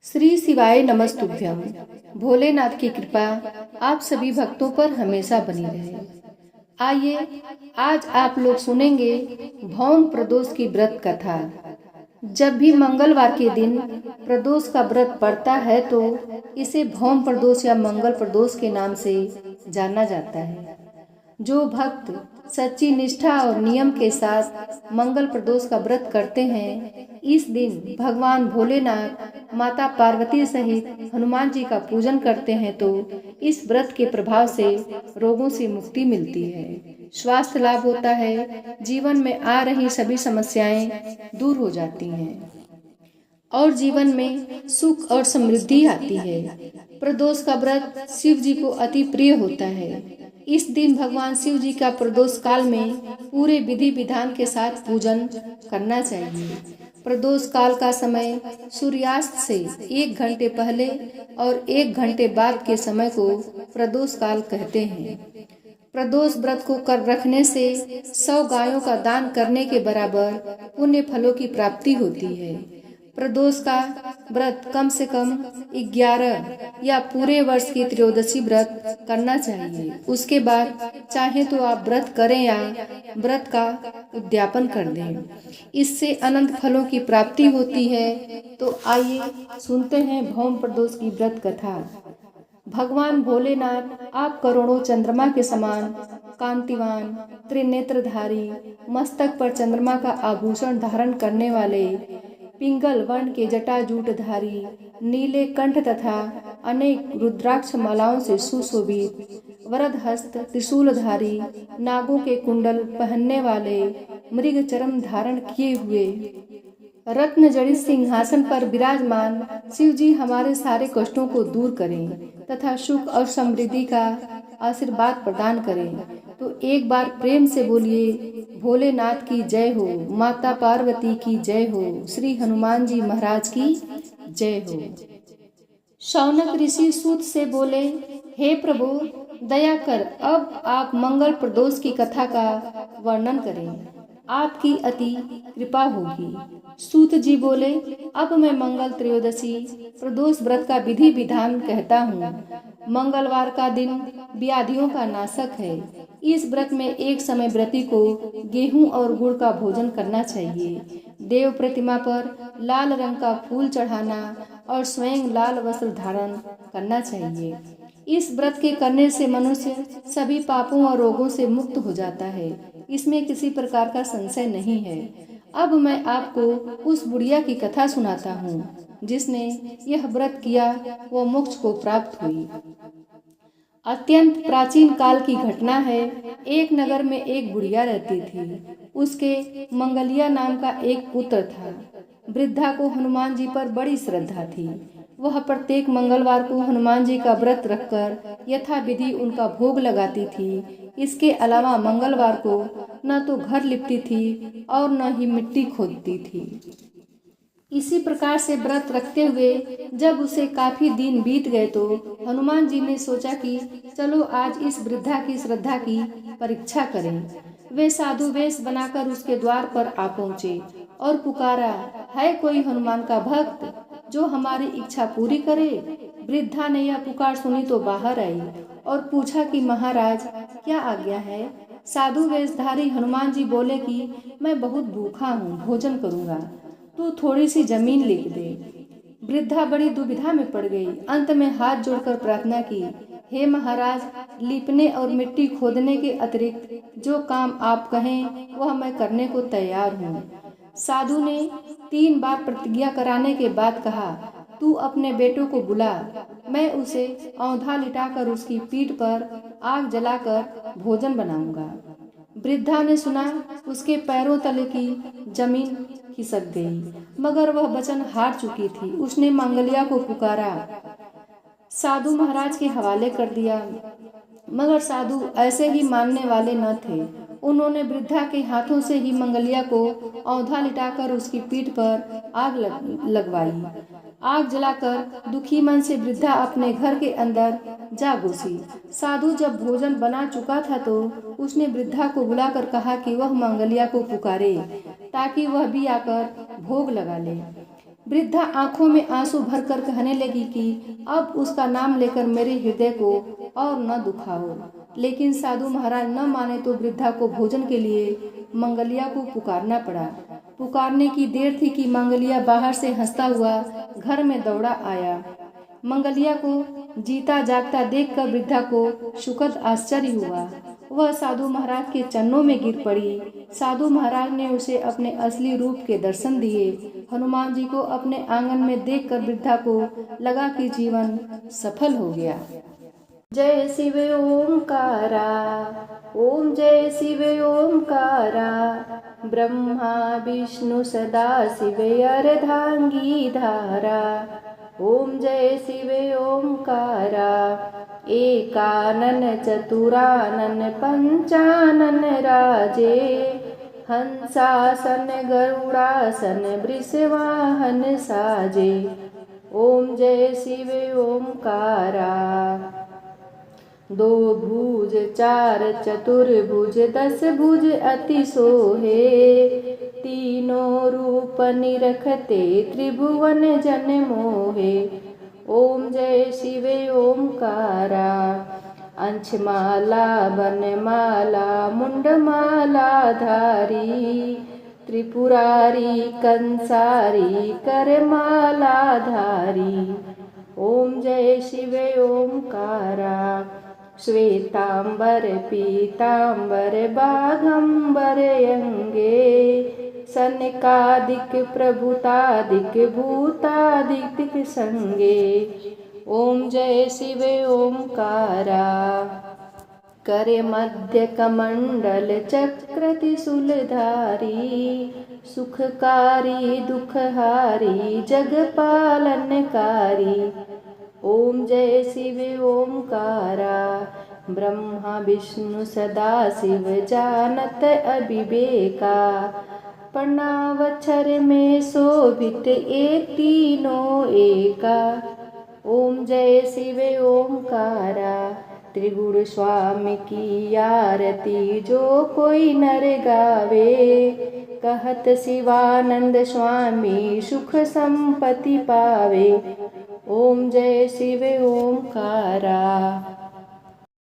श्री शिवाय नमस्तुभ्यम। भोलेनाथ की कृपा आप सभी भक्तों पर हमेशा बनी रहे। आइए आज आप लोग सुनेंगे भौम प्रदोष की व्रत कथा। जब भी मंगलवार के दिन प्रदोष का व्रत पड़ता है तो इसे भौम प्रदोष या मंगल प्रदोष के नाम से जाना जाता है। जो भक्त सच्ची निष्ठा और नियम के साथ मंगल प्रदोष का व्रत करते हैं, इस दिन भगवान भोलेनाथ, माता पार्वती सहित हनुमान जी का पूजन करते हैं तो इस व्रत के प्रभाव से रोगों से मुक्ति मिलती है, स्वास्थ्य लाभ होता है, जीवन में आ रही सभी समस्याएं दूर हो जाती हैं और जीवन में सुख और समृद्धि आती है। प्रदोष का व्रत शिव जी को अति प्रिय होता है। इस दिन भगवान शिव जी का प्रदोष काल में पूरे विधि विधान के साथ पूजन करना चाहिए। प्रदोष काल का समय सूर्यास्त से 1 घंटे पहले और 1 घंटे बाद के समय को प्रदोष काल कहते हैं। प्रदोष व्रत को कर रखने से 100 गायों का दान करने के बराबर पुण्य फलों की प्राप्ति होती है। प्रदोष का व्रत कम से कम 11 या पूरे वर्ष की त्रयोदशी व्रत करना चाहिए। उसके बाद चाहे तो आप व्रत करें या व्रत का उद्यापन कर दें, इससे अनंत फलों की प्राप्ति होती है। तो आइए सुनते हैं भौम प्रदोष की व्रत कथा। भगवान भोलेनाथ आप करोड़ों चंद्रमा के समान कांतिवान, त्रिनेत्रधारी, मस्तक पर चंद्रमा का आभूषण धारण करने वाले, पिंगल वर्ण के जटाजूटधारी, नीले कंठ तथा अनेक रुद्राक्ष मालाओं से सुशोभित, वरद हस्त त्रिशूलधारी, नागों के कुंडल पहनने वाले, मृग चर्म धारण किए हुए, रत्न जड़ित सिंहासन पर विराजमान शिव जी हमारे सारे कष्टों को दूर करें तथा सुख और समृद्धि का आशीर्वाद प्रदान करें। तो एक बार प्रेम से बोलिए, भोलेनाथ की जय हो, माता पार्वती की जय हो, श्री हनुमान जी महाराज की जय हो। शौनक ऋषि सूत से बोले, हे प्रभु दया कर अब आप मंगल प्रदोष की कथा का वर्णन करें, आपकी अति कृपा होगी। सूत जी बोले, अब मैं मंगल त्रयोदशी प्रदोष व्रत का विधि विधान कहता हूँ। मंगलवार का दिन व्याधियों का नाशक है। इस व्रत में एक समय व्रती को गेहूं और गुड़ का भोजन करना चाहिए। देव प्रतिमा पर लाल रंग का फूल चढ़ाना और स्वयं लाल वस्त्र धारण करना चाहिए। इस व्रत के करने से मनुष्य सभी पापों और रोगों से मुक्त हो जाता है, इसमें किसी प्रकार का संशय नहीं है। अब मैं आपको उस बुढ़िया की कथा सुनाता हूँ जिसने यह व्रत किया, वो मोक्ष को प्राप्त हुई। अत्यंत प्राचीन काल की घटना है। एक नगर में एक बुढ़िया रहती थी। उसके मंगलिया नाम का एक पुत्र था। वृद्धा को हनुमान जी पर बड़ी श्रद्धा थी। वह प्रत्येक मंगलवार को हनुमान जी का व्रत रखकर यथाविधि उनका भोग लगाती थी। इसके अलावा मंगलवार को न तो घर लिपती थी और न ही मिट्टी खोदती थी। इसी प्रकार से व्रत रखते हुए जब उसे काफी दिन बीत गए तो हनुमान जी ने सोचा कि चलो आज इस वृद्धा की श्रद्धा की परीक्षा करें। वे साधु वेश बनाकर उसके द्वार पर आ पहुँचे और पुकारा, है कोई हनुमान का भक्त जो हमारी इच्छा पूरी करे। वृद्धा ने यह पुकार सुनी तो बाहर आई और पूछा कि महाराज क्या आज्ञा है। साधु वेशधारी हनुमान जी बोले कि मैं बहुत भूखा हूँ, भोजन करूँगा, तू थोड़ी सी जमीन लिख दे। वृद्धा बड़ी दुविधा में पड़ गई। अंत में हाथ जोड़कर प्रार्थना की, हे महाराज, लीपने और मिट्टी खोदने के अतिरिक्त जो काम आप कहें वह मैं करने को तैयार हूँ। साधु ने 3 बार प्रतिज्ञा कराने के बाद कहा, तू अपने बेटों को बुला, मैं उसे औंधा लिटाकर उसकी पीठ पर आग जलाकर भोजन बनाऊंगा। वृद्धा ने सुना, उसके पैरों तले की जमीन खिसक गई, मगर वह वचन हार चुकी थी। उसने मंगलिया को पुकारा, साधु महाराज के हवाले कर दिया, मगर साधु ऐसे ही मानने वाले न थे। उन्होंने वृद्धा के हाथों से ही मंगलिया को औंधा लिटाकर उसकी पीठ पर आग लगवाई। आग जलाकर दुखी मन से वृद्धा अपने घर के अंदर जा घुसी। साधु जब भोजन बना चुका था तो उसने वृद्धा को बुलाकर कहा कि वह मंगलिया को पुकारे ताकि वह भी आकर भोग लगा ले। वृद्धा आंखों में आंसू भरकर कहने लगी कि अब उसका नाम लेकर मेरे हृदय को और न दुखाओ। लेकिन साधु महाराज न माने तो वृद्धा को भोजन के लिए मंगलिया को पुकारना पड़ा। पुकारने की देर थी कि मंगलिया बाहर से हंसता हुआ घर में दौड़ा आया। मंगलिया को जीता जागता देखकर वृद्धा को सुखद आश्चर्य हुआ। वह साधु महाराज के चरणों में गिर पड़ी। साधु महाराज ने उसे अपने असली रूप के दर्शन दिए। हनुमान जी को अपने आंगन में देखकर वृद्धा को लगा कि जीवन सफल हो गया। जय शिव ओंकारा, ओम जय शिव ओंकारा, ब्रह्मा विष्णु सदा शिव अर्धांगी धारा। ओम जय शिव ओंकारा, एकानन चतुरानन पंचानन राजे, हंसासन गरुड़ासन वृषवाहन साजे। ओम जय शिव ओंकारा, दो भुज चार चतुर्भुज 10 भुज अति सोहे, तीनों रूप निरखते त्रिभुवन जन मोहे। ओम जय शिव ओंकारा, अंशमाला बनमाला मुंडमाला धारी, त्रिपुरारी कंसारी करमाला धारी। ओम जय शिव ओंकारा, श्वेतांबर पीतांबर बाघंबर अंगे, सनकादिक प्रभुतादिक भूतादिक संगे। ओम जय शिव ओंकारा, करे मध्य कमंडल चक्र त्रिशूलधारी, सुखकारी दुखहारी जगपालनकारी। ओम जय शिव ओंकारा, ब्रह्मा विष्णु सदा शिव जानत अविवेका, प्रणावक्षर में शोभित एक तीनों एका। ओम जय शिव ओंकारा, त्रिगुण स्वामी की आरती जो कोई नर गावे, कहत शिवानंद स्वामी सुख संपत्ति पावे। ओम जय शिव ओंकारा।